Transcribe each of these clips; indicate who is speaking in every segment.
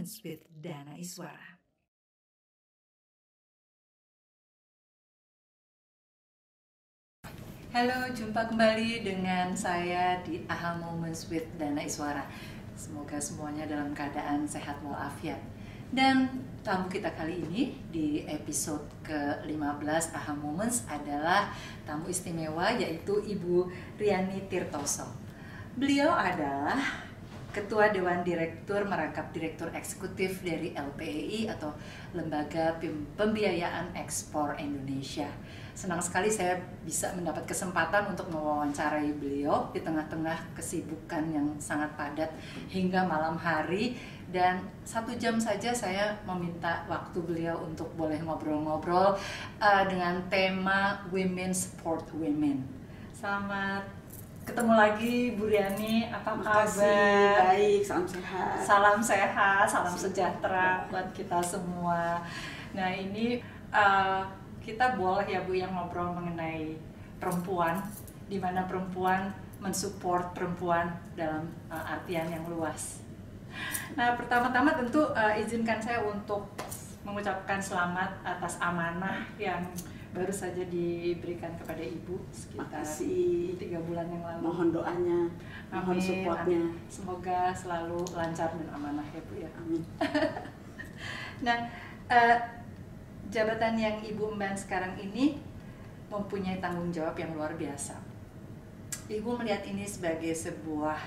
Speaker 1: Moments with Dana Iswara. Halo, jumpa kembali dengan saya di AHA Moments with Dana Iswara. Semoga semuanya dalam keadaan sehat walafiat. Dan tamu kita kali ini di episode ke-15 AHA Moments adalah tamu istimewa, yaitu Ibu Riani Tirtoso. Beliau adalah Ketua Dewan Direktur Merangkap Direktur Eksekutif dari LPEI atau Lembaga Pembiayaan Ekspor Indonesia. Senang sekali saya bisa mendapat kesempatan untuk mewawancarai beliau di tengah-tengah kesibukan yang sangat padat hingga malam hari. Dan 1 jam saja saya meminta waktu beliau untuk boleh ngobrol-ngobrol dengan tema Women Support Women. Selamat ketemu lagi Bu Riani, apa kabar?
Speaker 2: Baik, salam sehat.
Speaker 1: Salam sehat, salam sejahtera buat kita semua. Nah ini kita boleh ya Bu yang ngobrol mengenai perempuan, di mana perempuan mensupport perempuan dalam artian yang luas. Nah pertama-tama tentu izinkan saya untuk mengucapkan selamat atas amanah yang baru saja diberikan kepada Ibu sekitar 3 bulan yang lalu.
Speaker 2: Mohon doanya, mohon supportnya.
Speaker 1: Semoga selalu lancar dan amanah ya Bu ya.
Speaker 2: Amin.
Speaker 1: Nah, jabatan yang Ibu emban sekarang ini mempunyai tanggung jawab yang luar biasa. Ibu melihat ini sebagai sebuah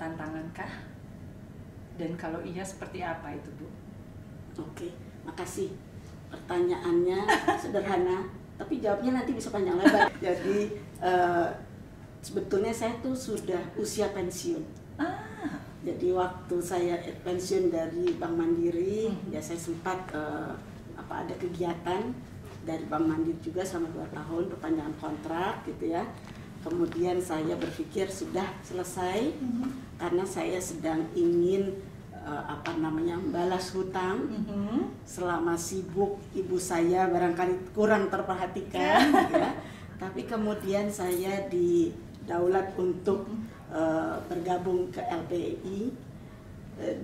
Speaker 1: tantangankah? Dan kalau iya, seperti apa itu Bu?
Speaker 2: Oke, makasih. Pertanyaannya sederhana, tapi jawabnya nanti bisa panjang lebar. Jadi sebetulnya saya tuh sudah usia pensiun. Jadi waktu saya pensiun dari Bank Mandiri, ya saya sempat ada kegiatan dari Bank Mandiri juga selama 2 tahun perpanjangan kontrak gitu ya. Kemudian saya berpikir sudah selesai karena saya sedang ingin balas hutang selama sibuk ibu saya barangkali kurang terperhatikan ya. Tapi kemudian saya didaulat untuk bergabung ke LPEI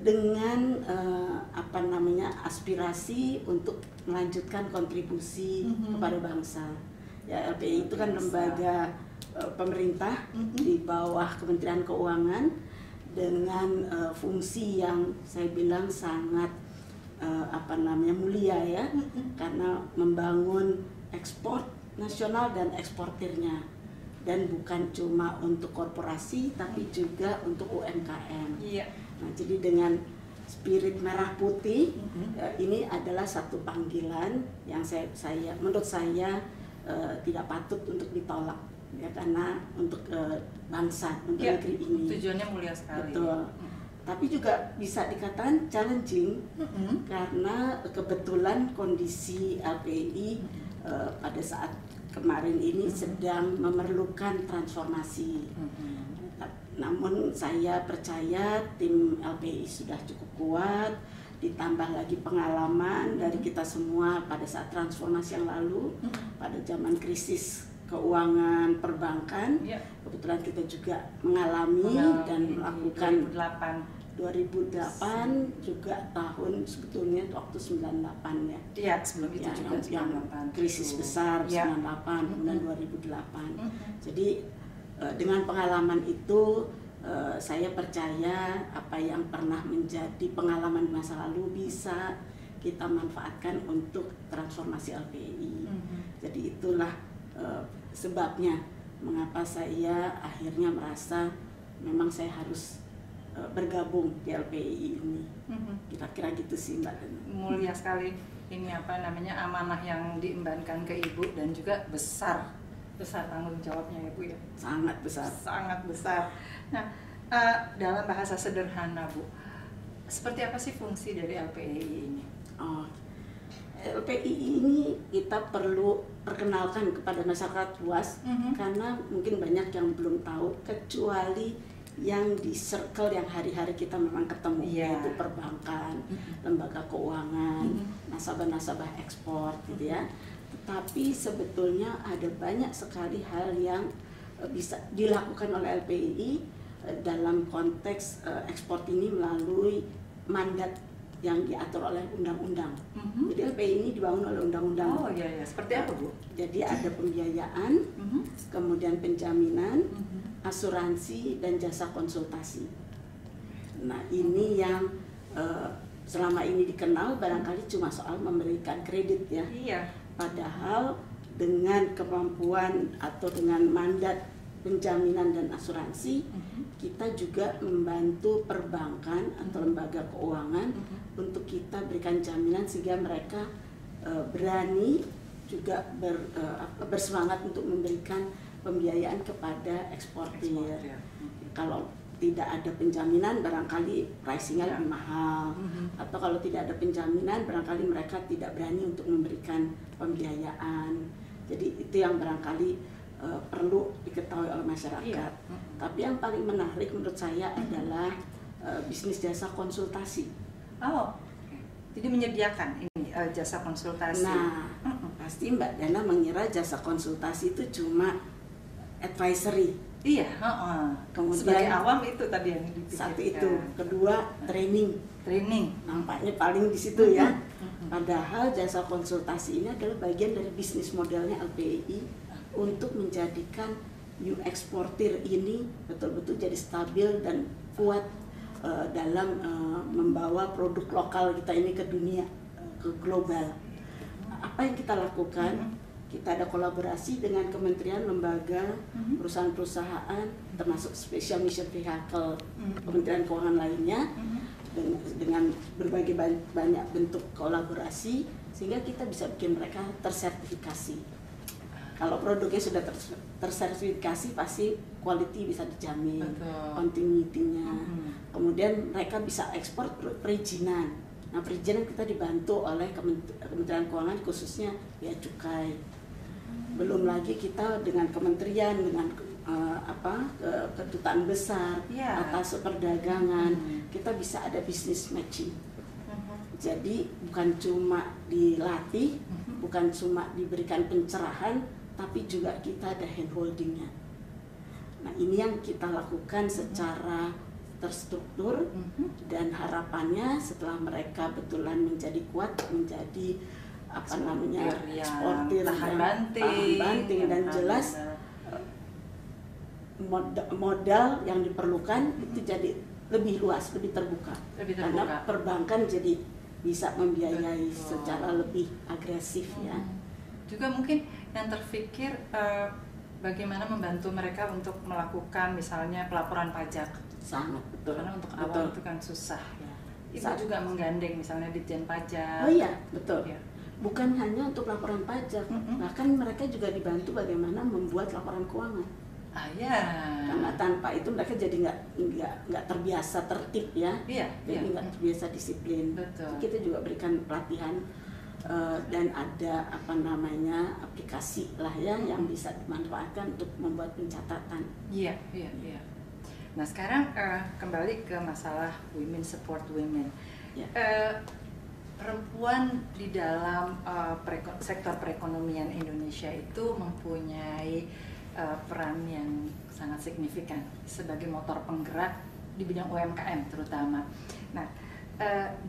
Speaker 2: dengan aspirasi untuk melanjutkan kontribusi kepada bangsa. Ya, LPEI itu kan lembaga pemerintah di bawah Kementerian Keuangan dengan fungsi yang saya bilang sangat mulia ya, karena membangun ekspor nasional dan eksportirnya, dan bukan cuma untuk korporasi tapi juga untuk UMKM. Nah, jadi dengan spirit merah putih ini adalah satu panggilan yang menurut saya tidak patut untuk ditolak. Ya, karena untuk bangsa, untuk negeri ini.
Speaker 1: Tujuannya mulia sekali.
Speaker 2: Betul. Tapi juga bisa dikatakan challenging karena kebetulan kondisi LPEI pada saat kemarin ini sedang memerlukan transformasi. Namun saya percaya tim LPEI sudah cukup kuat, ditambah lagi pengalaman dari kita semua pada saat transformasi yang lalu, pada zaman krisis keuangan perbankan. Kebetulan kita juga mengalami dan melakukan 2008 juga tahun sebetulnya waktu 98 ya.
Speaker 1: Iya, sebelum itu juga
Speaker 2: yang krisis besar 98 kemudian 2008. Jadi dengan pengalaman itu saya percaya apa yang pernah menjadi pengalaman masa lalu bisa kita manfaatkan untuk transformasi LPEI. Jadi itulah sebabnya mengapa saya akhirnya merasa memang saya harus bergabung di LPEI ini. Kira-kira gitu sih Mbak.
Speaker 1: Mulia sekali ini amanah yang diembankan ke Ibu, dan juga besar tanggung jawabnya ya Bu ya.
Speaker 2: Sangat besar.
Speaker 1: Sangat besar. Nah, dalam bahasa sederhana Bu, seperti apa sih fungsi dari LPEI ini?
Speaker 2: LPEI ini kita perlu perkenalkan kepada masyarakat luas karena mungkin banyak yang belum tahu, kecuali yang di circle yang hari-hari kita memang ketemu, yaitu perbankan, lembaga keuangan, nasabah-nasabah ekspor gitu ya. Tetapi sebetulnya ada banyak sekali hal yang bisa dilakukan oleh LPEI dalam konteks ekspor ini melalui mandat yang diatur oleh undang-undang. Jadi LPI ini dibangun oleh undang-undang.
Speaker 1: Oh iya, seperti apa Bu?
Speaker 2: Jadi ada pembiayaan, kemudian penjaminan, asuransi, dan jasa konsultasi. Nah ini yang selama ini dikenal barangkali cuma soal memberikan kredit ya.
Speaker 1: Iya.
Speaker 2: Padahal dengan kemampuan atau dengan mandat penjaminan dan asuransi, kita juga membantu perbankan atau lembaga keuangan untuk kita berikan jaminan sehingga mereka berani juga bersemangat untuk memberikan pembiayaan kepada eksportir. Kalau tidak ada penjaminan barangkali pricingnya lebih mahal, atau kalau tidak ada penjaminan barangkali mereka tidak berani untuk memberikan pembiayaan. Jadi itu yang barangkali perlu diketahui oleh masyarakat. Tapi yang paling menarik menurut saya adalah bisnis jasa konsultasi.
Speaker 1: Oh, jadi menyediakan ini jasa konsultasi.
Speaker 2: Nah, pasti Mbak Dana mengira jasa konsultasi itu cuma advisory.
Speaker 1: Iya,
Speaker 2: kemudian
Speaker 1: sebagai awam itu tadi yang dipikirkan.
Speaker 2: Satu itu, kedua training. Nampaknya paling di situ ya. Padahal jasa konsultasi ini adalah bagian dari bisnis modelnya LPI untuk menjadikan new eksportir ini betul-betul jadi stabil dan kuat dalam membawa produk lokal kita ini ke dunia, ke global. Apa yang kita lakukan? Kita ada kolaborasi dengan kementerian, lembaga, perusahaan-perusahaan, termasuk special mission vehicle kementerian keuangan lainnya, dengan berbagai banyak bentuk kolaborasi sehingga kita bisa bikin mereka tersertifikasi. Kalau produknya sudah tersertifikasi pasti quality bisa dijamin, continuity-nya. Kemudian mereka bisa ekspor perizinan. Nah, perizinan kita dibantu oleh Kementerian Keuangan khususnya Bea Cukai. Belum lagi kita dengan kementerian, dengan kedutaan besar, atas perdagangan, kita bisa ada business matching. Jadi bukan cuma dilatih, bukan cuma diberikan pencerahan, tapi juga kita ada hand holdingnya. Nah ini yang kita lakukan secara terstruktur, dan harapannya setelah mereka betulan menjadi kuat, menjadi eksportir
Speaker 1: tahan
Speaker 2: banting dan jelas modal yang diperlukan itu jadi lebih luas, lebih terbuka. Karena perbankan jadi bisa membiayai secara lebih agresif ya.
Speaker 1: Juga mungkin yang terpikir bagaimana membantu mereka untuk melakukan misalnya pelaporan pajak.
Speaker 2: Sangat betul.
Speaker 1: Karena untuk awal itu kan susah ya. Itu juga menggandeng misalnya Ditjen Pajak.
Speaker 2: Oh iya, betul. Ya. Bukan hanya untuk laporan pajak, bahkan mereka juga dibantu bagaimana membuat laporan keuangan. Karena tanpa itu mereka jadi nggak terbiasa tertib ya, jadi nggak terbiasa disiplin.
Speaker 1: Betul.
Speaker 2: Kita juga berikan pelatihan dan ada aplikasi lah ya yang bisa dimanfaatkan untuk membuat pencatatan.
Speaker 1: Iya. Nah sekarang kembali ke masalah women support women. Perempuan di dalam sektor perekonomian Indonesia itu mempunyai peran yang sangat signifikan sebagai motor penggerak di bidang UMKM terutama. Nah,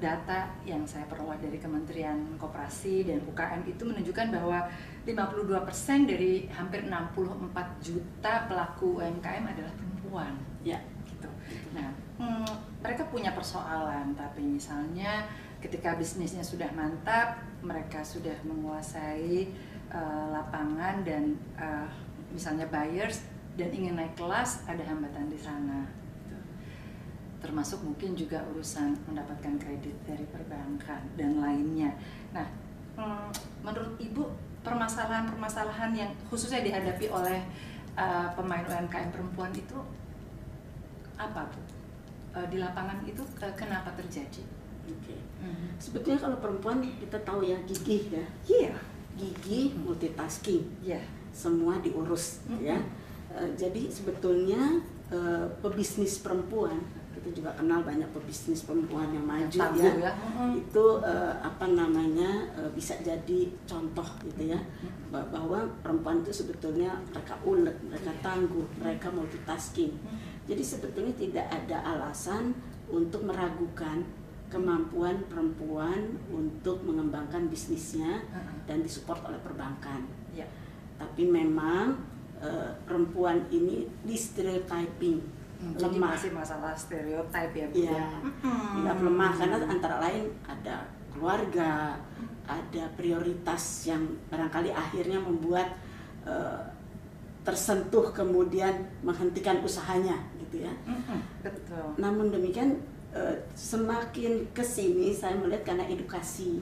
Speaker 1: data yang saya peroleh dari Kementerian Koperasi dan UKM itu menunjukkan bahwa 52% dari hampir 64 juta pelaku UMKM adalah perempuan.
Speaker 2: Ya.
Speaker 1: Gitu. Nah, mereka punya persoalan, tapi misalnya ketika bisnisnya sudah mantap, mereka sudah menguasai lapangan dan misalnya buyers dan ingin naik kelas, ada hambatan di sana. Termasuk mungkin juga urusan mendapatkan kredit dari perbankan dan lainnya. Nah, menurut Ibu permasalahan-permasalahan yang khususnya dihadapi oleh pemain UMKM perempuan itu apa Bu? Di lapangan itu kenapa terjadi?
Speaker 2: Sebetulnya kalau perempuan kita tahu ya gigih ya.
Speaker 1: Iya.
Speaker 2: Gigih, multitasking.
Speaker 1: Iya.
Speaker 2: Semua diurus ya. Jadi sebetulnya pebisnis perempuan, kita juga kenal banyak pebisnis perempuan yang maju ya. Itu bisa jadi contoh gitu ya. Bahwa perempuan itu sebetulnya mereka ulet, mereka tangguh, mereka multitasking. Jadi sebetulnya tidak ada alasan untuk meragukan kemampuan perempuan untuk mengembangkan bisnisnya dan disupport oleh perbankan.
Speaker 1: Ya.
Speaker 2: Tapi memang perempuan ini di stereotyping,
Speaker 1: Jadi
Speaker 2: lemah.
Speaker 1: masih masalah stereotip ya, Bu?
Speaker 2: Ya, tidak lemah karena antara lain ada keluarga, ada prioritas yang barangkali akhirnya membuat tersentuh kemudian menghentikan usahanya gitu ya.
Speaker 1: Betul.
Speaker 2: Namun demikian semakin kesini saya melihat karena edukasi,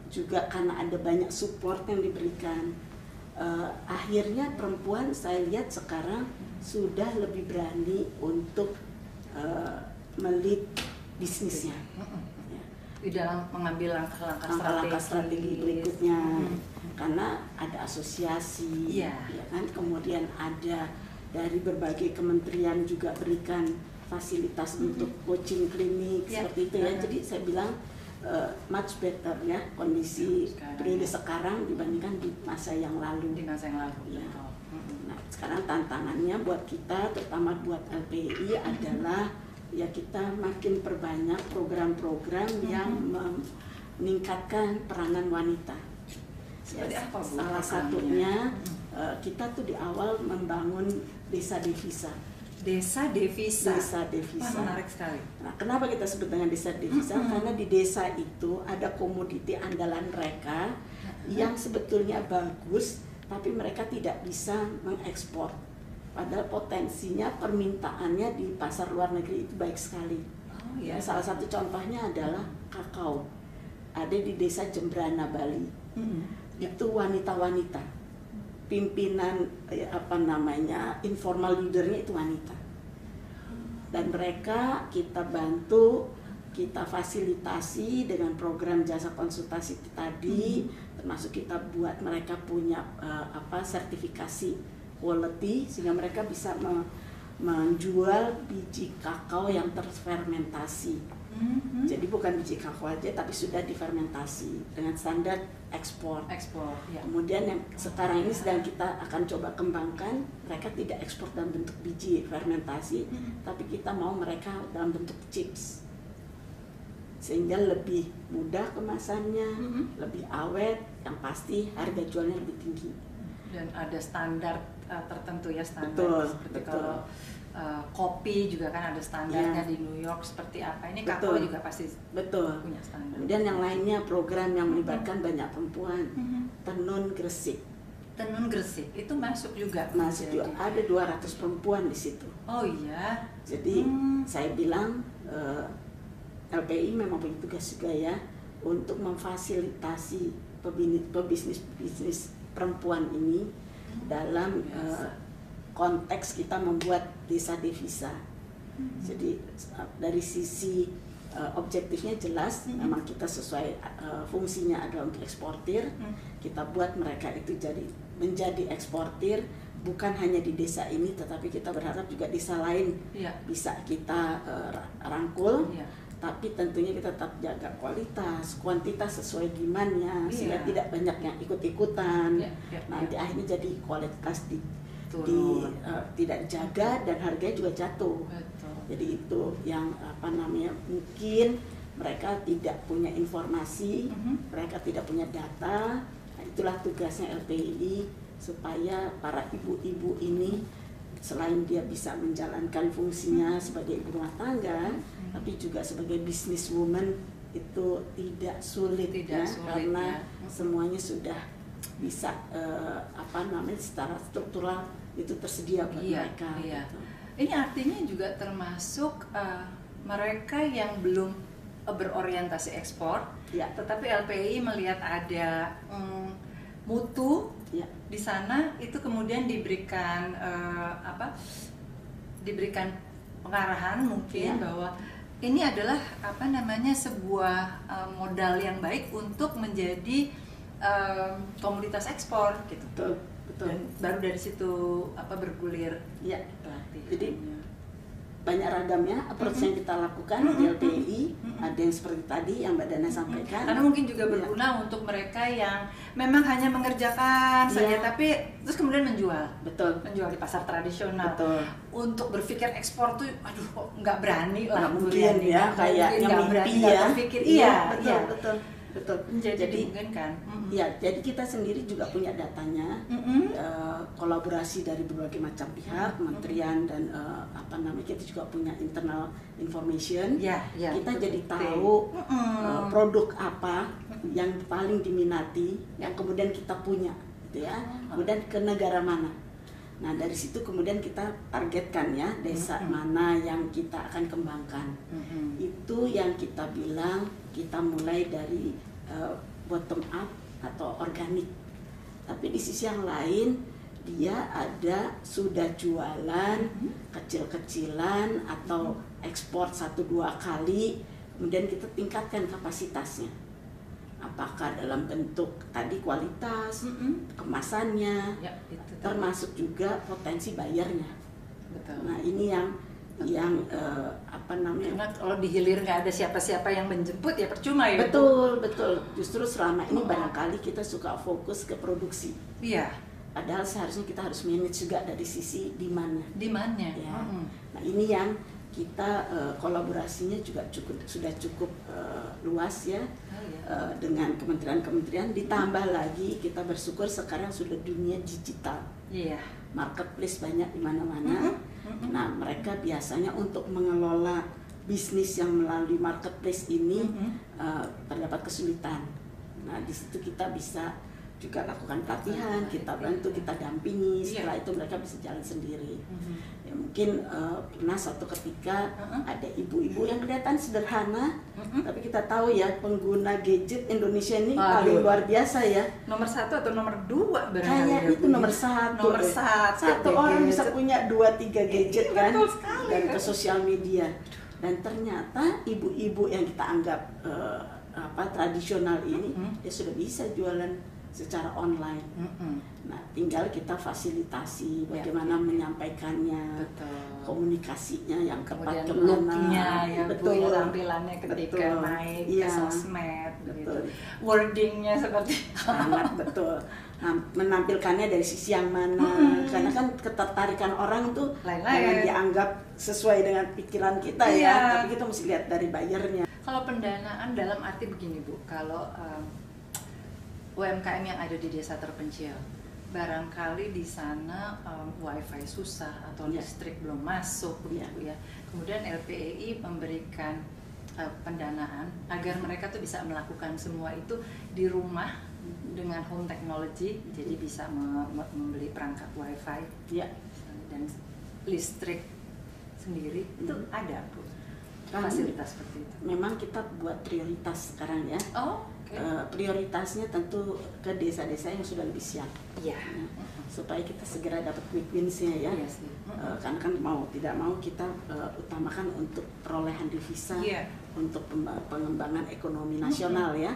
Speaker 2: juga karena ada banyak support yang diberikan, akhirnya perempuan saya lihat sekarang sudah lebih berani untuk melit bisnisnya. Ya.
Speaker 1: Di dalam mengambil
Speaker 2: Langkah-langkah strategi berikutnya, karena ada asosiasi,
Speaker 1: Iya.
Speaker 2: ya kan, kemudian ada dari berbagai kementerian juga berikan fasilitas untuk coaching klinik,
Speaker 1: Ya.
Speaker 2: seperti itu ya. Jadi saya bilang much better ya kondisi periode sekarang dibandingkan di masa yang lalu.
Speaker 1: Di masa yang lalu.
Speaker 2: Ya.
Speaker 1: Betul.
Speaker 2: Nah, sekarang tantangannya buat kita, terutama buat LPI adalah ya kita makin perbanyak program-program yang meningkatkan peranan wanita.
Speaker 1: Seperti apa, Bu,
Speaker 2: Salah
Speaker 1: programnya?
Speaker 2: satunya kita tuh di awal membangun desa devisa.
Speaker 1: Desa devisa.
Speaker 2: Desa devisa.
Speaker 1: Wah, menarik sekali.
Speaker 2: Nah, kenapa kita sebut dengan desa devisa? Karena di desa itu ada komoditi andalan mereka yang sebetulnya bagus, tapi mereka tidak bisa mengekspor. Padahal potensinya permintaannya di pasar luar negeri itu baik sekali.
Speaker 1: Oh ya.
Speaker 2: Salah satu contohnya adalah kakao. Ada di desa Jembrana, Bali. Itu wanita-wanita. Pimpinan informal leadernya itu wanita. Dan mereka kita bantu, kita fasilitasi dengan program jasa konsultasi tadi, termasuk kita buat mereka punya sertifikasi quality sehingga mereka bisa menjual biji kakao yang terfermentasi. Jadi bukan biji kakao aja tapi sudah difermentasi dengan standar ekspor.
Speaker 1: Ya.
Speaker 2: Kemudian yang sekarang ini sedang kita akan coba kembangkan, mereka tidak ekspor dalam bentuk biji fermentasi, tapi kita mau mereka dalam bentuk chips. Sehingga lebih mudah kemasannya, lebih awet, yang pasti harga jualnya lebih tinggi.
Speaker 1: Dan ada standar tertentu ya, standar.
Speaker 2: Betul,
Speaker 1: seperti
Speaker 2: betul.
Speaker 1: kalau kopi juga kan ada standarnya
Speaker 2: Ya.
Speaker 1: di New York seperti apa. Ini
Speaker 2: Betul.
Speaker 1: kakao juga pasti
Speaker 2: Betul.
Speaker 1: punya standar.
Speaker 2: Kemudian yang lainnya program yang melibatkan banyak perempuan, Tenun Gresik.
Speaker 1: Tenun Gresik itu masuk juga.
Speaker 2: Masih
Speaker 1: jadi.
Speaker 2: ada 200 perempuan di situ.
Speaker 1: Oh iya.
Speaker 2: Jadi saya bilang LPI memang punya tugas juga ya untuk memfasilitasi pebisnis perempuan ini dalam konteks kita membuat desa devisa. Jadi dari sisi objektifnya jelas, memang kita sesuai fungsinya adalah untuk eksportir. Kita buat mereka itu menjadi eksportir, bukan hanya di desa ini, tetapi kita berharap juga desa lain bisa kita rangkul. Tapi tentunya kita tetap jaga kualitas, kuantitas sesuai demand-nya, sehingga tidak banyak yang ikut-ikutan. Nanti akhirnya jadi kualitas tidak dijaga dan harganya juga jatuh.
Speaker 1: Betul.
Speaker 2: Jadi itu yang mungkin mereka tidak punya informasi, mereka tidak punya data. Nah, itulah tugasnya LPI supaya para ibu-ibu ini selain dia bisa menjalankan fungsinya sebagai ibu rumah tangga, tapi juga sebagai businesswoman itu tidak sulit, karena semuanya sudah bisa secara struktural itu tersedia buat mereka. Gitu.
Speaker 1: Ini artinya juga termasuk mereka yang belum berorientasi ekspor, tetapi LPI melihat ada mutu di sana, itu kemudian diberikan diberikan pengarahan mungkin bahwa ini adalah sebuah modal yang baik untuk menjadi komoditas ekspor gitu.
Speaker 2: Betul.
Speaker 1: Dan baru dari situ bergulir.
Speaker 2: Jadi banyak ragamnya approach yang kita lakukan di LPI. Ada yang seperti tadi yang Mbak Dana sampaikan.
Speaker 1: Karena mungkin juga berguna untuk mereka yang memang hanya mengerjakan saja, tapi terus kemudian menjual.
Speaker 2: Betul.
Speaker 1: Menjual di pasar tradisional.
Speaker 2: Betul.
Speaker 1: Untuk berpikir ekspor tuh, aduh kok nggak berani lah.
Speaker 2: Nggak mungkin ya, kayaknya mimpi ya.
Speaker 1: Berpikir, betul. Jadi dimungkinkan.
Speaker 2: Ya, jadi kita sendiri juga punya datanya, kolaborasi dari berbagai macam pihak, kementerian dan kita juga punya internal information. Kita jadi tahu produk apa yang paling diminati, yang kemudian kita punya, gitu ya. Kemudian ke negara mana. Nah, dari situ kemudian kita targetkan ya, desa mana yang kita akan kembangkan. Itu yang kita bilang, kita mulai dari bottom up atau organik. Tapi di sisi yang lain, dia ada sudah jualan kecil-kecilan atau ekspor 1-2 kali, kemudian kita tingkatkan kapasitasnya. Apakah dalam bentuk tadi kualitas, kemasannya, termasuk juga potensi bayarnya.
Speaker 1: Betul.
Speaker 2: Nah, ini yang
Speaker 1: karena kalau di hilir nggak ada siapa-siapa yang menjemput ya percuma ya.
Speaker 2: Betul. Justru selama ini barangkali kita suka fokus ke produksi.
Speaker 1: Iya.
Speaker 2: Padahal seharusnya kita harus manage juga dari sisi demand-nya. Ya. Nah, ini yang kita kolaborasinya juga sudah cukup luas ya. Dengan kementerian-kementerian, ditambah lagi kita bersyukur sekarang sudah dunia digital. Marketplace banyak di mana-mana. Nah, mereka biasanya untuk mengelola bisnis yang melalui marketplace ini terdapat kesulitan. Nah, di situ kita bisa juga lakukan pelatihan, kita bantu, kita dampingi. Setelah itu mereka bisa jalan sendiri. Ya, mungkin pernah suatu ketika ada ibu-ibu yang kelihatan sederhana, tapi kita tahu ya pengguna gadget Indonesia ini paling luar biasa ya.
Speaker 1: Nomor 1 atau nomor 2
Speaker 2: Kayak itu nomor 1.
Speaker 1: Nomor 1.
Speaker 2: Satu orang bisa punya 2-3 gadget kan, dan
Speaker 1: kan?
Speaker 2: ke sosial media. Dan ternyata ibu-ibu yang kita anggap tradisional ini, dia sudah bisa jualan secara online. Nah, tinggal kita fasilitasi bagaimana menyampaikannya, komunikasinya yang tepat kemana,
Speaker 1: tampilannya ketika naik ke sosmed, wordingnya seperti
Speaker 2: sangat betul. Nah, menampilkannya dari sisi yang mana, karena kan ketertarikan orang itu jangan dianggap sesuai dengan pikiran kita ya, tapi kita mesti lihat dari bayarnya.
Speaker 1: Kalau pendanaan dalam arti begini Bu, kalau UMKM yang ada di desa terpencil, barangkali di sana wifi susah atau listrik belum masuk begitu ya. Kemudian LPEI memberikan pendanaan agar mereka tuh bisa melakukan semua itu di rumah dengan home technology, jadi bisa membeli perangkat wifi dan listrik sendiri. Itu ada Bu fasilitas seperti itu.
Speaker 2: Memang kita buat prioritas sekarang ya. Prioritasnya tentu ke desa-desa yang sudah lebih siap, supaya kita segera dapat quick wins-nya ya. Karena kan mau tidak mau kita utamakan untuk perolehan devisa, untuk pengembangan ekonomi nasional ya.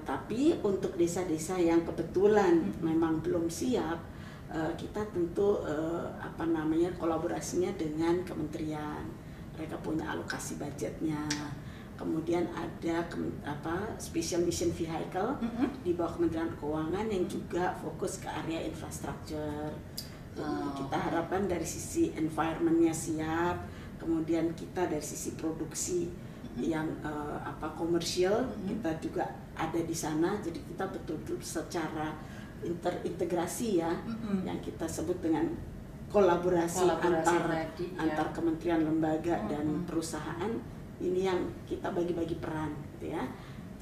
Speaker 2: Tapi untuk desa-desa yang kebetulan memang belum siap, kita tentu kolaborasinya dengan kementerian. Mereka punya alokasi budgetnya. Kemudian ada Special Mission Vehicle di bawah Kementerian Keuangan yang juga fokus ke area infrastruktur. Kita harapkan dari sisi environment-nya siap, kemudian kita dari sisi produksi yang komersial kita juga ada di sana. Jadi kita betul-betul secara integrasi ya, yang kita sebut dengan kolaborasi antar kementerian, lembaga dan perusahaan. Ini yang kita bagi-bagi peran gitu ya,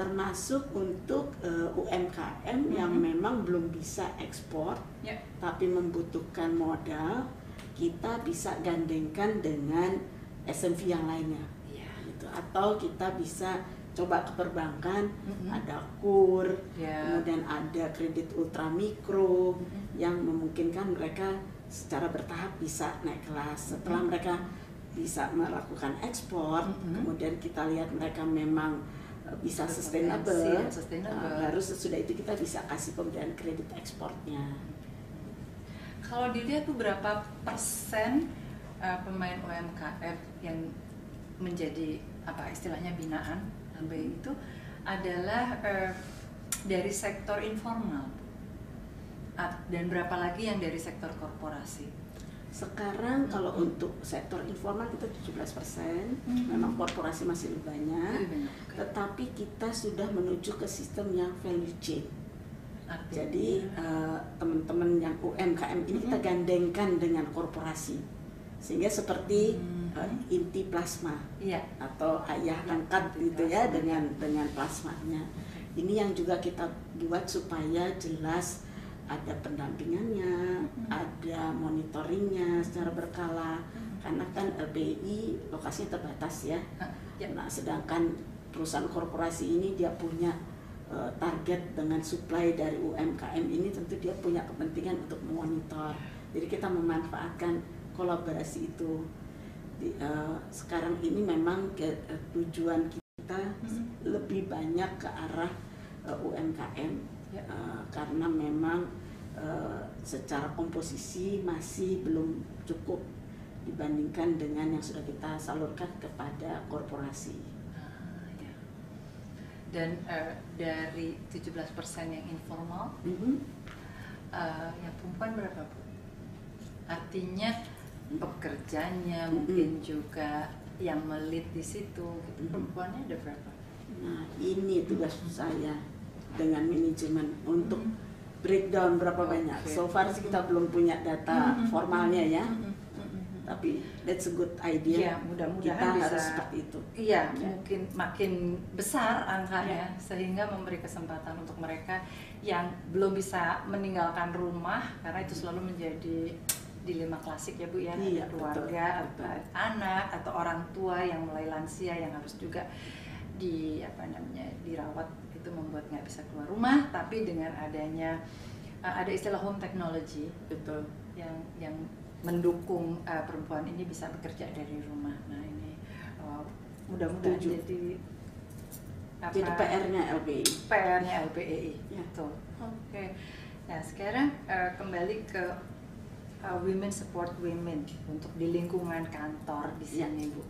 Speaker 2: termasuk untuk UMKM yang memang belum bisa ekspor tapi membutuhkan modal, kita bisa gandengkan dengan SMV yang lainnya gitu. Atau kita bisa coba ke perbankan, ada KUR, kemudian ada kredit ultramikro yang memungkinkan mereka secara bertahap bisa naik kelas. Setelah mereka bisa melakukan ekspor, kemudian kita lihat mereka memang bisa sustainable, baru sesudah itu kita bisa kasih pemberian kredit ekspornya.
Speaker 1: Kalau dilihat tuh berapa persen pemain UMKM yang menjadi apa istilahnya binaan LBI itu adalah dari sektor informal, dan berapa lagi yang dari sektor korporasi?
Speaker 2: Sekarang kalau untuk sektor informal kita 17%, memang korporasi masih lebih banyak, tetapi kita sudah menuju ke sistem yang value chain. Jadi teman-teman yang UMKM ini kita gandengkan dengan korporasi, sehingga seperti inti plasma atau ayah angkat gitu ya dengan plasmanya. Ini yang juga kita buat supaya jelas ada pendampingannya, ada monitoringnya secara berkala, karena kan LBI lokasinya terbatas ya. Nah, sedangkan perusahaan korporasi ini dia punya target dengan supply dari UMKM ini, tentu dia punya kepentingan untuk memonitor. Jadi kita memanfaatkan kolaborasi itu. Sekarang ini memang tujuan kita lebih banyak ke arah UMKM karena memang secara komposisi masih belum cukup dibandingkan dengan yang sudah kita salurkan kepada korporasi.
Speaker 1: Dan dari 17% yang informal, yang perempuan berapa, Bu? Artinya pekerjanya mungkin juga yang melit di situ, gitu. Perempuannya ada berapa?
Speaker 2: Nah, ini tugas saya dengan manajemen untuk breakdown berapa banyak. So far sih kita belum punya data formalnya ya. Tapi that's a good idea.
Speaker 1: Ya, mudah-mudahan
Speaker 2: kita
Speaker 1: bisa,
Speaker 2: harus seperti itu.
Speaker 1: Iya, mungkin makin besar angkanya sehingga memberi kesempatan untuk mereka yang belum bisa meninggalkan rumah, karena itu selalu menjadi dilema klasik ya Bu ya, ada keluarga, betul. Anak atau orang tua yang mulai lansia yang harus juga dirawat, itu membuat nggak bisa keluar rumah. Tapi dengan adanya ada istilah home technology, betul, yang mendukung perempuan ini bisa bekerja dari rumah. Nah ini mudah-mudahan jadi
Speaker 2: PR-nya LBI.
Speaker 1: PR-nya LBI, betul. Oke. Nah sekarang kembali ke women support women untuk di lingkungan kantor di sini, Bu.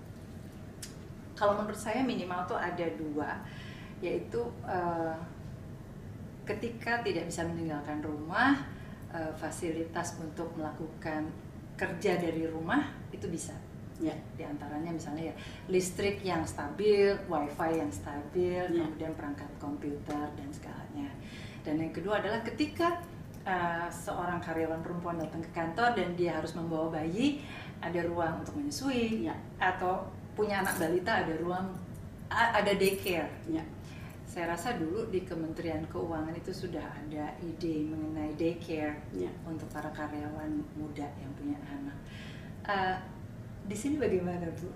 Speaker 1: Kalau menurut saya minimal tuh ada dua, yaitu ketika tidak bisa meninggalkan rumah, fasilitas untuk melakukan kerja dari rumah itu bisa. Di antaranya misalnya ya listrik yang stabil, wifi yang stabil, kemudian perangkat komputer dan segalanya. Dan yang kedua adalah ketika seorang karyawan perempuan datang ke kantor dan dia harus membawa bayi, ada ruang untuk menyusui, atau punya anak balita, ada ruang, ada daycare. Saya rasa dulu di Kementerian Keuangan itu sudah ada ide mengenai daycare untuk para karyawan muda yang punya anak. Di sini bagaimana, Bu?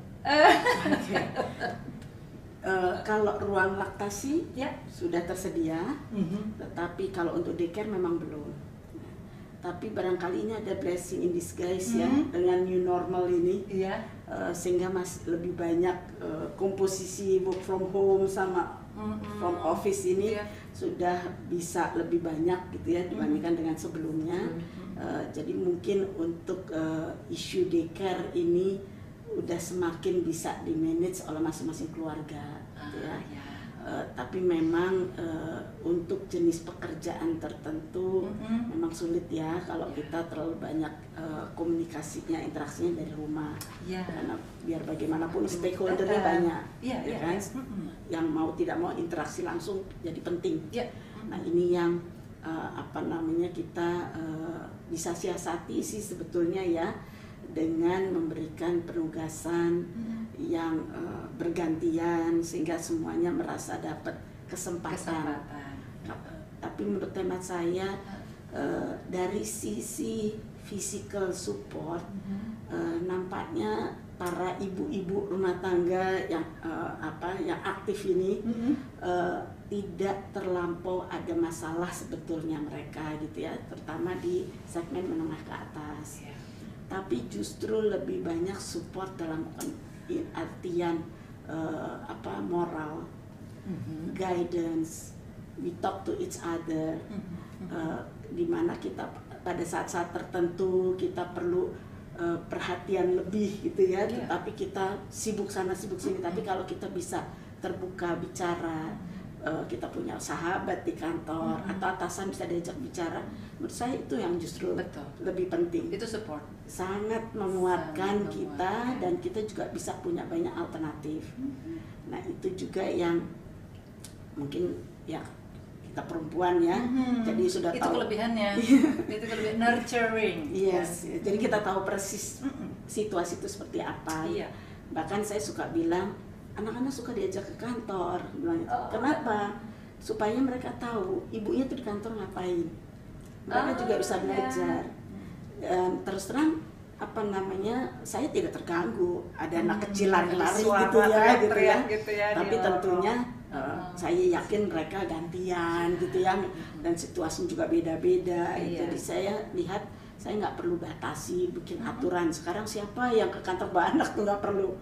Speaker 2: Kalau ruang laktasi sudah tersedia, tetapi kalau untuk daycare memang belum. Tapi barangkali ini ada blessing in disguise ya dengan new normal ini, sehingga masih lebih banyak komposisi work from home sama from office ini sudah bisa lebih banyak gitu ya dibandingkan dengan sebelumnya. Jadi mungkin untuk isu daycare ini udah semakin bisa di-manage oleh masing-masing keluarga gitu ya. Tapi memang untuk jenis pekerjaan tertentu memang sulit ya kalau kita terlalu banyak komunikasinya, interaksinya dari rumah. Karena biar bagaimanapun stakeholdernya banyak, ya kan? Yang mau tidak mau interaksi langsung jadi penting. Nah ini yang kita bisa siasati sih sebetulnya ya, dengan memberikan penugasan yang bergantian sehingga semuanya merasa dapat kesempatan. Tapi menurut hemat saya dari sisi physical support nampaknya para ibu-ibu rumah tangga yang yang aktif ini tidak terlampau ada masalah sebetulnya mereka gitu ya, terutama di segmen menengah ke atas. Tapi justru lebih banyak support dalam artian moral, guidance, we talk to each other, di mana kita pada saat-saat tertentu kita perlu perhatian lebih gitu ya,
Speaker 1: Iya.
Speaker 2: tapi kita sibuk sana sibuk sini. Tapi kalau kita bisa terbuka bicara, kita punya sahabat di kantor atau atasan bisa diajak bicara, menurut saya itu yang justru
Speaker 1: Betul.
Speaker 2: lebih penting.
Speaker 1: Itu support.
Speaker 2: Sangat menguatkan
Speaker 1: Sangat
Speaker 2: kita
Speaker 1: menguatkan.
Speaker 2: dan kita juga bisa punya banyak alternatif. Nah itu juga yang mungkin ya kita perempuan ya, jadi sudah
Speaker 1: Itu
Speaker 2: tahu.
Speaker 1: kelebihannya. Itu kelebihan nurturing.
Speaker 2: Yes, jadi kita tahu persis situasi itu seperti apa.
Speaker 1: Iya.
Speaker 2: Bahkan saya suka bilang, anak-anak suka diajak ke kantor. Bilang gitu. Kenapa? Supaya mereka tahu ibunya tuh di kantor ngapain. Mereka juga bisa belajar. Dan terus terang apa namanya, saya tidak terganggu. Ada anak kecil lari-lari
Speaker 1: Suara
Speaker 2: gitu ya,
Speaker 1: teriak-teriak gitu ya,
Speaker 2: Tapi
Speaker 1: di
Speaker 2: tentunya
Speaker 1: lorong.
Speaker 2: saya yakin mereka gantian gitu ya, dan situasi juga beda-beda.
Speaker 1: Iya.
Speaker 2: Jadi saya lihat saya nggak perlu batasi bikin aturan. Sekarang siapa yang ke kantor bawa anak tuh nggak perlu,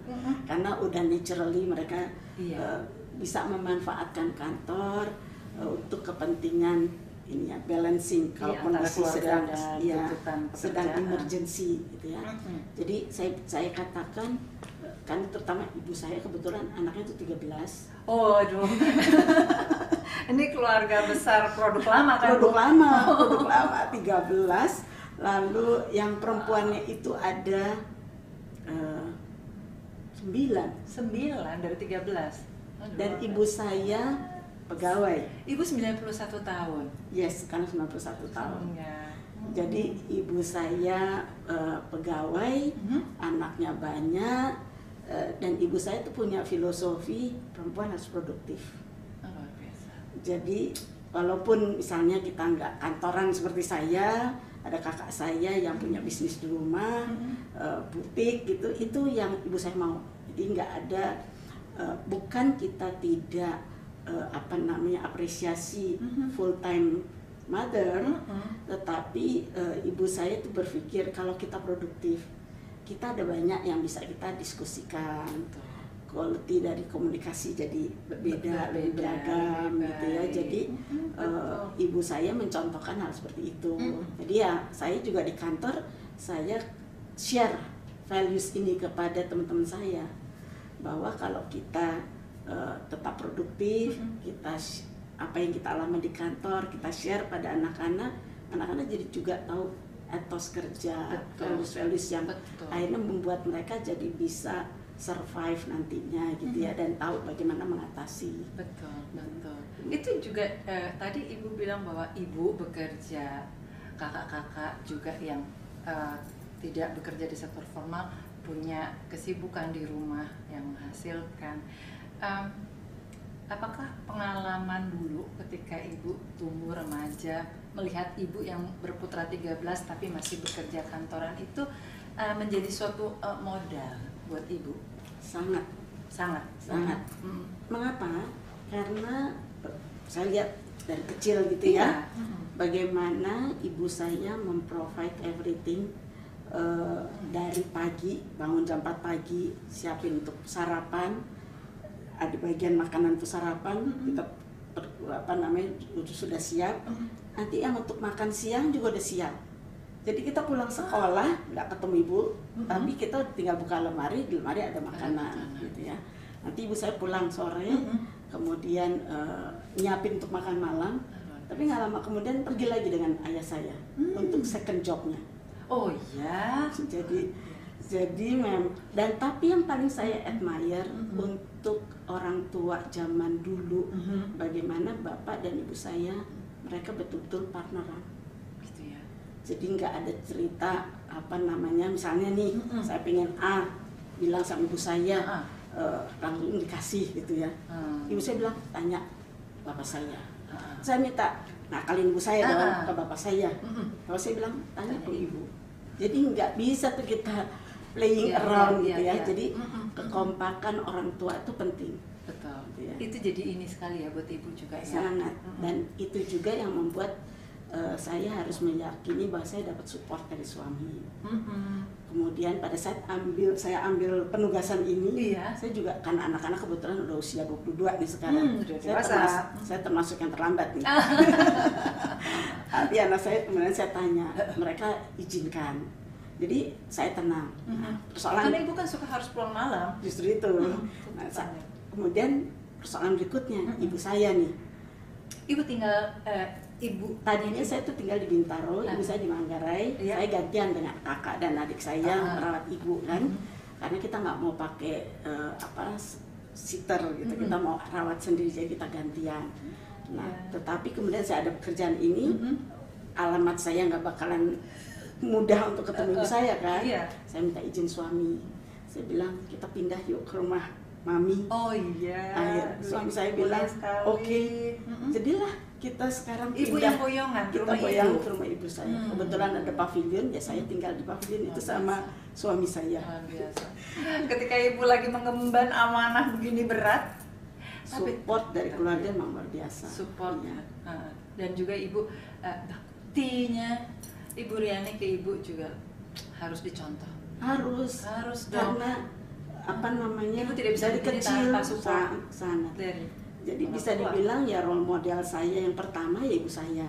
Speaker 2: karena udah naturally mereka
Speaker 1: Iya.
Speaker 2: bisa memanfaatkan kantor untuk kepentingan ini ya, balancing kalau
Speaker 1: Iya,
Speaker 2: kondisi
Speaker 1: antara keluarga
Speaker 2: sedang
Speaker 1: dan
Speaker 2: ya
Speaker 1: tuntutan
Speaker 2: sedang
Speaker 1: pekerjaan.
Speaker 2: emergency gitu ya. Jadi saya katakan, kan terutama ibu saya kebetulan anaknya itu 13.
Speaker 1: Oh, aduh. Ini keluarga besar produk lama kan?
Speaker 2: Produk
Speaker 1: Bu?
Speaker 2: lama 13. Lalu yang perempuannya itu ada 9.
Speaker 1: 9 dari 13. Aduh,
Speaker 2: Dan
Speaker 1: luar
Speaker 2: ibu saya pegawai.
Speaker 1: Ibu 91 tahun.
Speaker 2: Yes, sekarang 91 tahun.
Speaker 1: Ya.
Speaker 2: Jadi ibu saya pegawai, anaknya banyak, dan ibu saya tuh punya filosofi perempuan harus produktif.
Speaker 1: Luar biasa.
Speaker 2: Jadi walaupun misalnya kita nggak kantoran seperti saya, ada kakak saya yang punya bisnis di rumah, butik gitu, itu yang ibu saya mau. Jadi nggak ada, bukan kita tidak apresiasi full time mother, tetapi ibu saya itu berpikir kalau kita produktif, kita ada banyak yang bisa kita diskusikan. Quality dari komunikasi jadi berbeda, lebih beragam gitu ya. Jadi ibu saya mencontohkan hal seperti itu. Jadi ya saya juga di kantor saya share values ini kepada teman-teman saya, bahwa kalau kita tetap produktif, kita apa yang kita alami di kantor kita share pada anak-anak, anak-anak jadi juga tahu etos kerja, values-values yang akhirnya membuat mereka jadi bisa survive nantinya gitu ya, dan tahu bagaimana mengatasi.
Speaker 1: Betul. Itu juga tadi Ibu bilang bahwa Ibu bekerja, kakak-kakak juga yang tidak bekerja di sektor formal punya kesibukan di rumah yang menghasilkan. Apakah pengalaman dulu ketika Ibu tumbuh remaja melihat Ibu yang berputra 13 tapi masih bekerja kantoran itu menjadi suatu modal buat Ibu?
Speaker 2: Sangat. Mengapa? Karena saya lihat dari kecil gitu ya, bagaimana ibu saya memprovide everything, dari pagi, bangun jam 4 pagi, siapin untuk sarapan, ada bagian makanan untuk sarapan, kita sudah siap, nanti yang untuk makan siang juga udah siap. Jadi kita pulang sekolah nggak ketemu ibu, tapi kita tinggal buka lemari, di lemari ada makanan gitu ya. Nanti ibu saya pulang sore, kemudian nyiapin untuk makan malam, tapi nggak lama kemudian pergi lagi dengan ayah saya untuk second jobnya.
Speaker 1: Oh iya.
Speaker 2: Jadi dan tapi yang paling saya admire untuk orang tua zaman dulu, bagaimana bapak dan ibu saya, mereka betul-betul partneran. Jadi nggak ada cerita misalnya nih saya pengen A, bilang sama ibu saya langsung dikasih gitu ya. Ibu saya bilang tanya bapak saya, saya minta nakalin ibu saya dong ke bapak saya. Kalau saya bilang tanya ke ibu. Jadi nggak bisa tuh kita playing around gitu ya. Jadi kekompakan orang tua itu penting.
Speaker 1: Betul.
Speaker 2: Gitu ya.
Speaker 1: Itu jadi ini sekali ya buat ibu juga ya.
Speaker 2: Sangat. Dan itu juga yang membuat saya harus meyakini bahwa saya dapat support dari suami. Kemudian pada saat saya ambil penugasan ini, saya juga kan anak-anak kebetulan udah usia 22 nih sekarang. Saya termasuk yang terlambat nih. Tapi anak saya kemudian saya tanya, mereka izinkan. Jadi saya tenang. Nah, persoalan
Speaker 1: Karena ibu kan suka harus pulang malam.
Speaker 2: justru itu. Nah, kemudian persoalan berikutnya, ibu saya nih.
Speaker 1: Ibu tinggal ibu
Speaker 2: Tadinya saya tuh tinggal di Bintaro, ibu saya di Manggarai.
Speaker 1: Iya.
Speaker 2: Saya gantian dengan kakak dan adik saya merawat ibu kan. Karena kita nggak mau pakai sitter gitu, kita mau rawat sendiri, jadi kita gantian. Nah, tetapi kemudian saya ada pekerjaan ini, alamat saya nggak bakalan mudah untuk ketemu ibu saya kan.
Speaker 1: Iya.
Speaker 2: Saya minta izin suami, saya bilang kita pindah yuk ke rumah mami.
Speaker 1: Oh iya.
Speaker 2: Suami saya bilang oke. Jadilah kita sekarang
Speaker 1: Ibu
Speaker 2: pindah.
Speaker 1: yang boyongan ke
Speaker 2: Kita
Speaker 1: rumah
Speaker 2: boyang
Speaker 1: ibu.
Speaker 2: ke rumah ibu saya. Kebetulan ada pavilion, ya saya tinggal di pavilion itu sama suami saya.
Speaker 1: Luar biasa. Ketika ibu lagi mengemban amanah begini berat, tapi
Speaker 2: Support dari keluarga memang luar biasa.
Speaker 1: support
Speaker 2: Iya.
Speaker 1: dan juga ibu baktinya Ibu Riani ke ibu juga harus dicontoh.
Speaker 2: Harus
Speaker 1: dong.
Speaker 2: karena apa namanya,
Speaker 1: Ibu tidak bisa
Speaker 2: dari
Speaker 1: begini
Speaker 2: kecil
Speaker 1: tanpa support.
Speaker 2: sangat.
Speaker 1: Dari
Speaker 2: Jadi
Speaker 1: orang
Speaker 2: bisa
Speaker 1: tua.
Speaker 2: dibilang ya role model saya yang pertama ya ibu saya.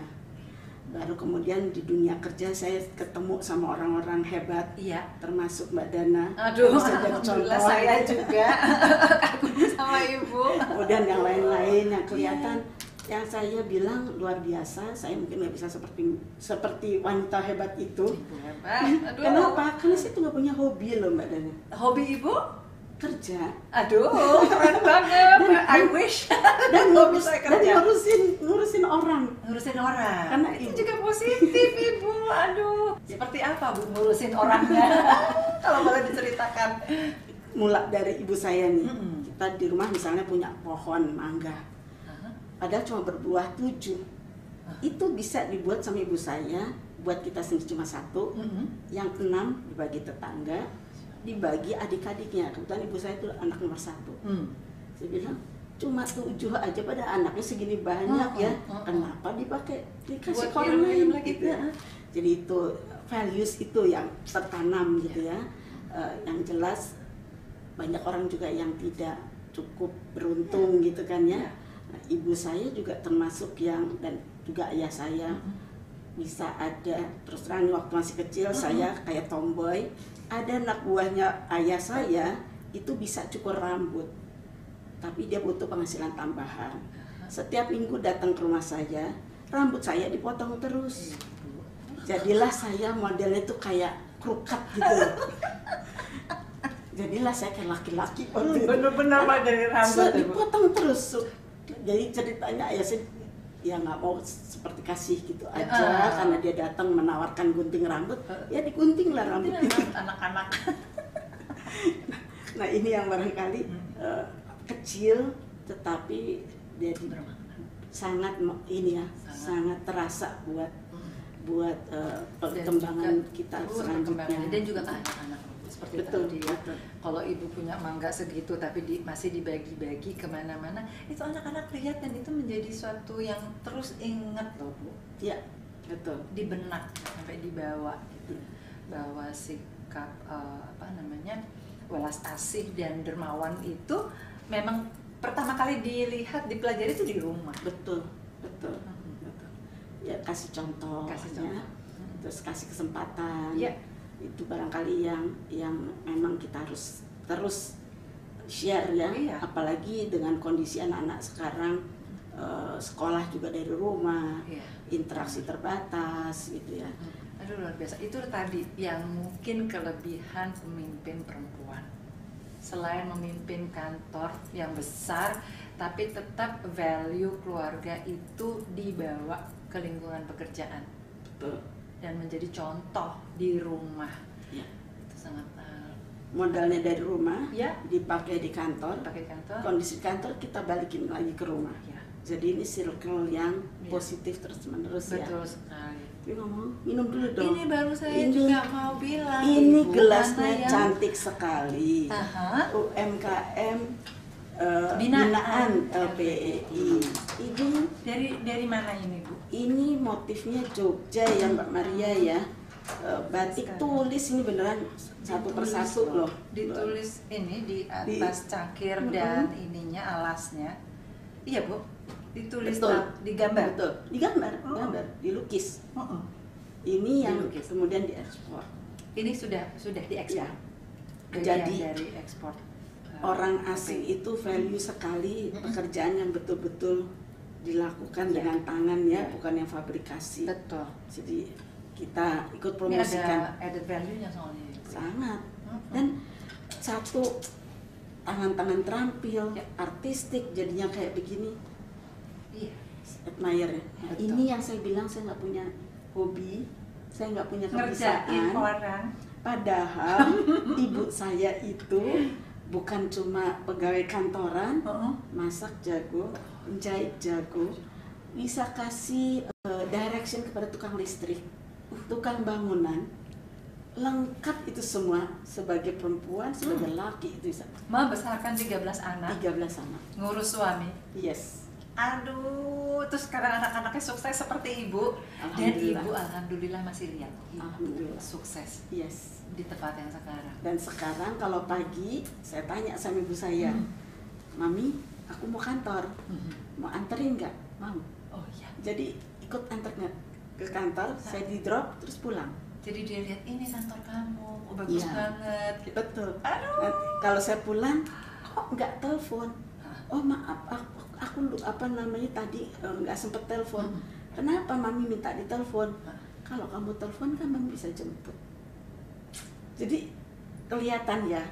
Speaker 2: Baru kemudian di dunia kerja saya ketemu sama orang-orang hebat,
Speaker 1: Iya.
Speaker 2: termasuk Mbak Dana.
Speaker 1: Aduh,
Speaker 2: Bisa jadi
Speaker 1: alhamdulillah
Speaker 2: contoh.
Speaker 1: saya juga kagum sama ibu.
Speaker 2: Kemudian yang lain-lain yang kelihatan, yang saya bilang luar biasa. Saya mungkin nggak bisa seperti wanita hebat itu.
Speaker 1: Ibu hebat. Aduh.
Speaker 2: Kenapa? Karena saya tuh nggak punya hobi loh Mbak Dana.
Speaker 1: Hobi ibu?
Speaker 2: Kerja.
Speaker 1: Aduh, keren banget. I wish.
Speaker 2: Dan
Speaker 1: Hobi saya kerja.
Speaker 2: ngurusin orang.
Speaker 1: Ngurusin orang.
Speaker 2: Karena
Speaker 1: itu
Speaker 2: ibu-
Speaker 1: juga positif ibu. Aduh. Seperti apa bu ngurusin orangnya? Kalau boleh diceritakan.
Speaker 2: Mulai dari ibu saya nih,
Speaker 1: Mm-mm.
Speaker 2: kita di rumah misalnya punya pohon mangga, padahal cuma berbuah 7. Itu bisa dibuat sama ibu saya, buat kita sendiri cuma 1, yang 6 dibagi tetangga, dibagi adik-adiknya. Kebetulan ibu saya itu anak nomor 1. Saya bilang, cuma 7 aja pada anaknya segini banyak ya, kenapa dikasih
Speaker 1: Buat
Speaker 2: ke orang lain
Speaker 1: kirim-kirim lagi
Speaker 2: gitu ya. Jadi itu values itu yang tertanam gitu ya. Yang jelas banyak orang juga yang tidak cukup beruntung gitu kan ya. Nah, ibu saya juga termasuk yang, dan juga ayah saya bisa ada, terus terang waktu masih kecil saya kayak tomboy, ada anak buahnya ayah saya itu bisa cukur rambut, tapi dia butuh penghasilan tambahan. Setiap minggu datang ke rumah saya, rambut saya dipotong terus. Jadilah saya modelnya tuh kayak krukat gitu. Jadilah saya kayak laki-laki.
Speaker 1: Bener-bener mah dari rambut.
Speaker 2: Dipotong terus. Jadi ceritanya ya saya ya nggak mau seperti kasih gitu aja, karena dia datang menawarkan gunting rambut, ya digunting lah rambutnya.
Speaker 1: Anak-anak.
Speaker 2: Nah ini yang barangkali kecil tetapi jadi sangat ini ya, sangat terasa buat perkembangan kita selanjutnya.
Speaker 1: Dan juga ke anak-anak seperti
Speaker 2: Betul,
Speaker 1: tadi ya.
Speaker 2: betul.
Speaker 1: Kalau ibu punya mangga segitu tapi masih dibagi-bagi kemana-mana, itu anak-anak lihat dan itu menjadi suatu yang terus ingat loh bu.
Speaker 2: Ya betul.
Speaker 1: Di benak sampai dibawa gitu, bahwa sikap welas asih dan dermawan itu memang pertama kali dilihat dipelajari itu di rumah.
Speaker 2: Betul. Ya kasih contoh, ya. Terus kasih kesempatan.
Speaker 1: Ya.
Speaker 2: Itu barangkali yang memang kita harus terus share ya.
Speaker 1: Iya.
Speaker 2: Apalagi dengan kondisi anak-anak sekarang, sekolah juga dari rumah,
Speaker 1: Iya.
Speaker 2: interaksi terbatas gitu ya.
Speaker 1: Aduh luar biasa. Itu tadi yang mungkin kelebihan pemimpin perempuan. Selain memimpin kantor yang besar, tapi tetap value keluarga itu dibawa ke lingkungan pekerjaan.
Speaker 2: Betul.
Speaker 1: Dan menjadi contoh di rumah.
Speaker 2: Ya.
Speaker 1: Itu sangat
Speaker 2: Modalnya dari rumah,
Speaker 1: ya,
Speaker 2: dipakai di kantor.
Speaker 1: pakai kantor.
Speaker 2: Kondisi kantor kita balikin lagi ke rumah.
Speaker 1: Ya.
Speaker 2: Jadi ini circle yang
Speaker 1: Ya.
Speaker 2: positif terus menerus ya.
Speaker 1: Betul sekali.
Speaker 2: Tapi ngomong, minum dulu dong.
Speaker 1: Ini baru saya
Speaker 2: Ini-
Speaker 1: juga mau bilang.
Speaker 2: Ini
Speaker 1: Ibu,
Speaker 2: gelasnya
Speaker 1: mana yang-
Speaker 2: cantik sekali.
Speaker 1: Aha.
Speaker 2: UMKM
Speaker 1: Binaan
Speaker 2: binaan LPEI.
Speaker 1: Dari mana ini bu?
Speaker 2: Ini motifnya Jogja ya Mbak Maria ya. Batik tulis ini beneran satu persatu loh.
Speaker 1: Ditulis ini di atas cangkir dan ininya alasnya. Iya bu. Ditulis
Speaker 2: Betul.
Speaker 1: digambar.
Speaker 2: Betul. Digambar, dilukis. Ini yang
Speaker 1: Dilukis.
Speaker 2: kemudian diekspor.
Speaker 1: Ini sudah diekspor.
Speaker 2: Ya.
Speaker 1: Jadi
Speaker 2: Jadi
Speaker 1: dari ekspor.
Speaker 2: orang asing itu value sekali pekerjaan yang betul-betul dilakukan dengan tangan ya, bukan yang fabrikasi.
Speaker 1: Betul.
Speaker 2: Jadi kita ikut
Speaker 1: Ini
Speaker 2: promosikan.
Speaker 1: ada added value-nya soalnya.
Speaker 2: Sangat. Dan satu, tangan-tangan terampil, artistik, jadinya kayak begini.
Speaker 1: Iya.
Speaker 2: Admire ya.
Speaker 1: Betul.
Speaker 2: Ini yang saya bilang saya nggak punya hobi, saya nggak punya
Speaker 1: Ngerjain
Speaker 2: kebiasaan.
Speaker 1: orang.
Speaker 2: Padahal ibu saya itu bukan cuma pegawai kantoran, masak jago, menjahit jago, bisa kasih direction kepada tukang listrik, tukang bangunan, lengkap itu semua sebagai perempuan, sebagai laki itu bisa.
Speaker 1: Membesarkan 13 anak,
Speaker 2: 13 anak.
Speaker 1: ngurus suami.
Speaker 2: Yes.
Speaker 1: Aduh, terus sekarang anak-anaknya sukses seperti ibu. Dan
Speaker 2: Alhamdulillah.
Speaker 1: ibu alhamdulillah masih lihat ibu
Speaker 2: Alhamdulillah.
Speaker 1: sukses
Speaker 2: Yes.
Speaker 1: di tempat yang sekarang.
Speaker 2: Dan sekarang kalau pagi saya tanya sama ibu saya, Mami, aku mau kantor, mau anterin nggak? Mau.
Speaker 1: Oh iya.
Speaker 2: Jadi ikut antar nggak ke kantor, saya di drop terus pulang.
Speaker 1: Jadi dia lihat ini kantor kamu, oh, bagus
Speaker 2: Iya.
Speaker 1: banget. Gitu.
Speaker 2: Betul.
Speaker 1: Aduh.
Speaker 2: Nanti kalau saya pulang, kok nggak telepon? Oh maaf, aku apa namanya tadi nggak sempet telepon. Kenapa Mami minta ditelepon? Kalau kamu telepon kan Mami bisa jemput. Jadi kelihatan ya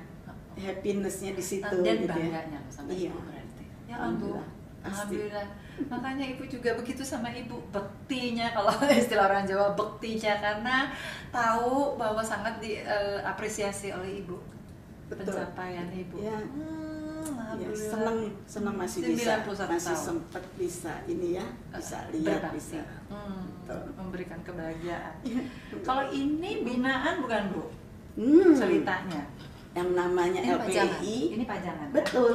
Speaker 2: happiness-nya di situ.
Speaker 1: Dan
Speaker 2: gitu ya.
Speaker 1: bangganya sama
Speaker 2: Iya.
Speaker 1: ibu berarti. Ya ampun.
Speaker 2: Alhamdulillah. Pasti.
Speaker 1: Alhamdulillah. Makanya ibu juga begitu sama ibu, bektinya kalau istilah orang Jawa, bektinya, karena tahu bahwa sangat diapresiasi oleh ibu.
Speaker 2: Betul.
Speaker 1: Pencapaian ibu.
Speaker 2: Ya. Ya,
Speaker 1: Alhamdulillah.
Speaker 2: senang masih bisa,
Speaker 1: 91
Speaker 2: masih
Speaker 1: tahun.
Speaker 2: sempat bisa ini ya, bisa lihat,
Speaker 1: Berbakti.
Speaker 2: bisa. Betul.
Speaker 1: Memberikan kebahagiaan.
Speaker 2: Iya.
Speaker 1: Kalau ini binaan bukan Bu?
Speaker 2: Hmm,
Speaker 1: Ceritanya.
Speaker 2: yang namanya
Speaker 1: Ini pajangan.
Speaker 2: LPEI,
Speaker 1: Ini pajangan. kan?
Speaker 2: betul.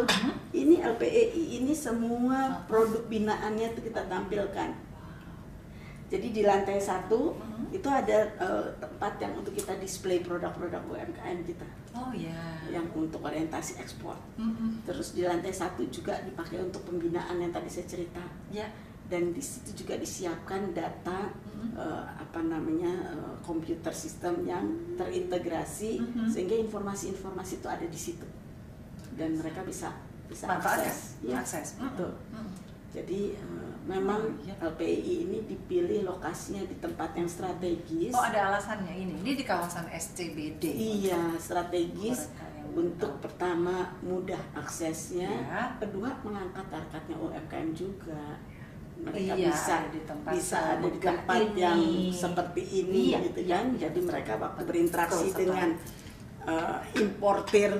Speaker 2: Ini LPEI ini semua produk binaannya itu kita tampilkan. Jadi di lantai 1 itu ada tempat yang untuk kita display produk-produk UMKM kita,
Speaker 1: Oh ya.
Speaker 2: yang untuk orientasi ekspor. Terus di lantai 1 juga dipakai untuk pembinaan yang tadi saya cerita.
Speaker 1: Ya.
Speaker 2: Dan di situ juga disiapkan data komputer sistem yang terintegrasi sehingga informasi-informasi itu ada di situ dan mereka bisa
Speaker 1: Manfaatkan.
Speaker 2: akses. Ya,
Speaker 1: Akses.
Speaker 2: betul. Jadi memang LPI ini dipilih lokasinya di tempat yang strategis.
Speaker 1: Oh, ada alasannya ini. Ini di kawasan SCBD.
Speaker 2: Iya, strategis.
Speaker 1: Mereka yang
Speaker 2: Untuk
Speaker 1: tahu.
Speaker 2: pertama mudah aksesnya,
Speaker 1: Ya.
Speaker 2: kedua mengangkat harkatnya UMKM juga. Mereka
Speaker 1: Iya,
Speaker 2: bisa
Speaker 1: ada di tempat
Speaker 2: ada di
Speaker 1: megah
Speaker 2: tempat
Speaker 1: ini.
Speaker 2: yang seperti ini
Speaker 1: Iya,
Speaker 2: gitu
Speaker 1: iya,
Speaker 2: kan.
Speaker 1: iya,
Speaker 2: Jadi
Speaker 1: betul.
Speaker 2: mereka waktu
Speaker 1: Betul
Speaker 2: berinteraksi
Speaker 1: sekali.
Speaker 2: dengan importir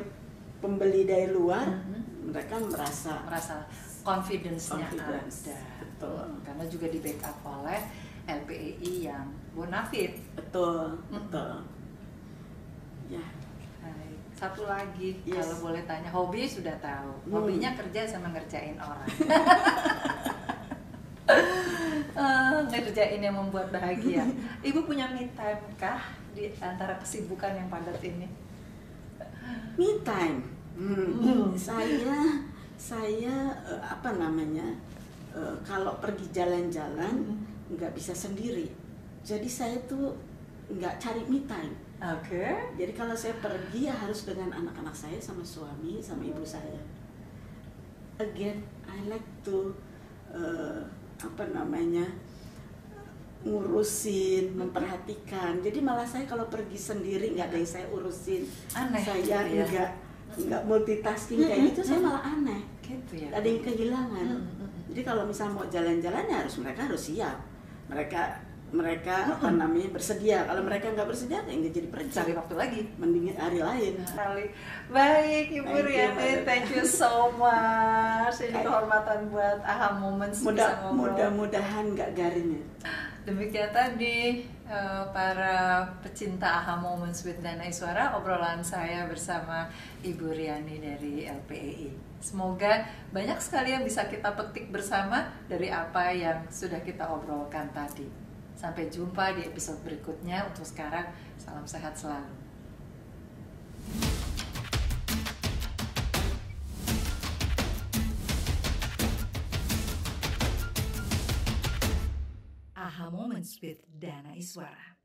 Speaker 2: pembeli dari luar, mereka merasa
Speaker 1: confidence-nya
Speaker 2: confidence.
Speaker 1: ada.
Speaker 2: Betul.
Speaker 1: Karena juga di backup oleh LPEI yang bonafit.
Speaker 2: betul, betul. Ya,
Speaker 1: Baik. Satu lagi,
Speaker 2: Yes.
Speaker 1: kalau boleh tanya, hobi sudah tahu. Hobinya kerja sama ngerjain orang. Ngerjain yang membuat bahagia. Ibu punya me time kah di antara kesibukan yang padat ini?
Speaker 2: me time. Saya kalau pergi jalan-jalan nggak bisa sendiri. Jadi saya tuh nggak cari me time.
Speaker 1: Oke.
Speaker 2: Jadi kalau saya pergi ya harus dengan anak-anak saya, sama suami, sama ibu saya. Again, I like to ngurusin, memperhatikan. Jadi malah saya kalau pergi sendiri nggak ada yang saya urusin.
Speaker 1: Aneh
Speaker 2: Saya
Speaker 1: gitu ya.
Speaker 2: nggak multitasking kayak gitu, saya malah aneh.
Speaker 1: Gitu ya.
Speaker 2: Ada yang kehilangan. Jadi kalau misal mau jalan-jalan ya mereka harus siap. Mereka bersedia. Kalau mereka nggak bersedia ya nggak jadi pergi.
Speaker 1: Cari waktu lagi.
Speaker 2: Mending hari lain.
Speaker 1: Baik Ibu
Speaker 2: Thank you,
Speaker 1: Riani,
Speaker 2: Mbak.
Speaker 1: thank you so much. Ini kehormatan buat AHA Moments bisa ngobrol.
Speaker 2: Mudah-mudahan nggak garing ya.
Speaker 1: Demikian tadi para pecinta AHA Moments with Dana Iswara, obrolan saya bersama Ibu Riani dari LPEI. Semoga banyak sekali yang bisa kita petik bersama dari apa yang sudah kita obrolkan tadi. Sampai jumpa di episode berikutnya. Untuk sekarang, salam sehat selalu. AHA Moments with Dana Iswara.